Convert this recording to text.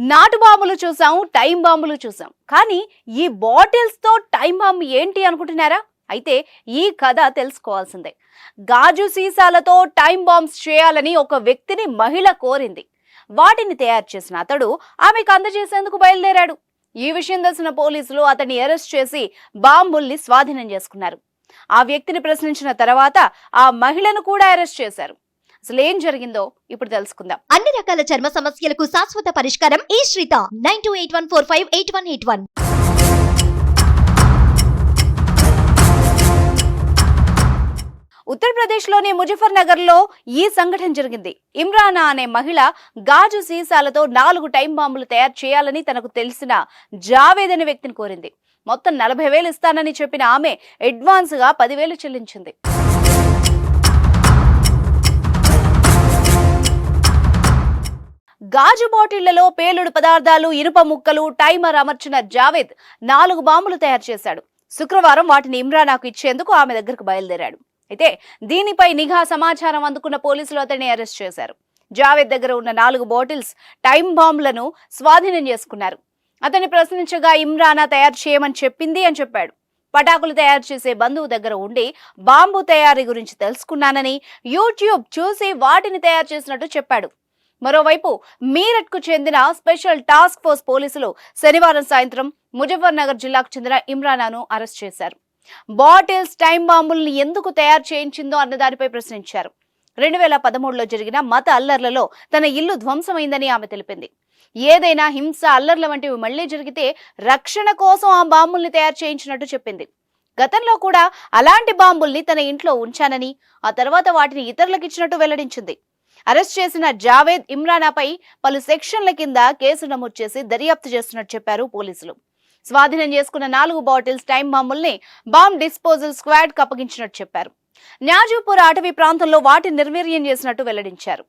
నాటు బాంబులు చూసాం, టైం బాంబులు చూసాం. కానీ ఈ బాటిల్స్ తో టైం బాంబు ఏంటి అనుకుంటున్నారా? అయితే ఈ కథ తెలుసుకోవాల్సిందే. గాజు సీసాలతో టైం బాంబ్స్ చేయాలని ఒక వ్యక్తిని మహిళ కోరింది. వాటిని తయారు చేసిన అతడు ఆమెకు అందజేసేందుకు బయలుదేరాడు. ఈ విషయం తెలిసిన పోలీసులు అతన్ని అరెస్ట్ చేసి బాంబుల్ని స్వాధీనం చేసుకున్నారు. ఆ వ్యక్తిని ప్రశ్నించిన తర్వాత ఆ మహిళను కూడా అరెస్ట్ చేశారు. అసలు ఏం జరిగిందో ఇప్పుడు తెలుసుకుందాం. అన్ని రకాల చర్మ సమస్యలకు శాశ్వత పరిష్కారం ఈ శ్రీత 9281458181. ఉత్తరప్రదేశ్లోని ముజఫర్ నగర్ లో ఈ సంఘటన జరిగింది. ఇమ్రానా అనే మహిళ గాజు సీసాలతో 4 టైం బాంబులు తయారు చేయాలని తనకు తెలిసిన జావేద్ అనే వ్యక్తిని కోరింది. మొత్తం 40,000 ఇస్తానని చెప్పిన ఆమె అడ్వాన్స్ గా 10,000 చెల్లించింది. గాజు బాటిళ్లలో పేలుడు పదార్థాలు, ఇనుప ముక్కలు, టైమర్ అమర్చిన జావేద్ 4 బాంబులు తయారు చేశాడు. శుక్రవారం వాటిని ఇమ్రానాకు ఇచ్చేందుకు ఆమె దగ్గరకు బయలుదేరాడు. అయితే దీనిపై నిఘా సమాచారం అందుకున్న పోలీసులు అతన్ని అరెస్ట్ చేశారు. జావేద్ దగ్గర ఉన్న 4 బాటిల్స్ టైం బాంబులను స్వాధీనం చేసుకున్నారు. అతన్ని ప్రశ్నించగా ఇమ్రానా తయారు చేయమని చెప్పింది అని చెప్పాడు. పటాకులు తయారు చేసే బంధువు దగ్గర ఉండి బాంబు తయారీ గురించి తెలుసుకున్నానని, యూట్యూబ్ చూసి వాటిని తయారు చేసినట్టు చెప్పాడు. మరోవైపు మీరట్ కు చెందిన స్పెషల్ టాస్క్ ఫోర్స్ పోలీసులు శనివారం సాయంత్రం ముజఫర్ నగర్ జిల్లాకు చెందిన ఇమ్రానాను అరెస్ట్ చేశారు. బాటిల్స్ టైం బాంబుల్ని ఎందుకు తయారు చేయించిందో అన్న దానిపై ప్రశ్నించారు. 2013లో జరిగిన మత అల్లర్లలో తన ఇల్లు ధ్వంసమైందని ఆమె తెలిపింది. ఏదైనా హింస, అల్లర్ల వంటివి మళ్లీ జరిగితే రక్షణ కోసం ఆ బాంబుల్ని తయారు చేయించినట్టు చెప్పింది. గతంలో కూడా అలాంటి బాంబుల్ని తన ఇంట్లో ఉంచానని, ఆ తర్వాత వాటిని ఇతరులకు ఇచ్చినట్టు వెల్లడించింది. అరెస్ట్ చేసిన జావేద్, ఇమ్రానాపై పలు సెక్షన్ల కింద కేసు నమోదు చేసి దర్యాప్తు చేస్తున్నట్టు చెప్పారు పోలీసులు. స్వాధీనం చేసుకున్న 4 బాటిల్స్ టైం బాంబుల్ని బాంబ్ డిస్పోజల్ స్క్వాడ్ కు అప్పగించినట్టు చెప్పారు. న్యాజుపూర్ అటవీ ప్రాంతంలో వాటిని నిర్వీర్యం చేసినట్టు వెల్లడించారు.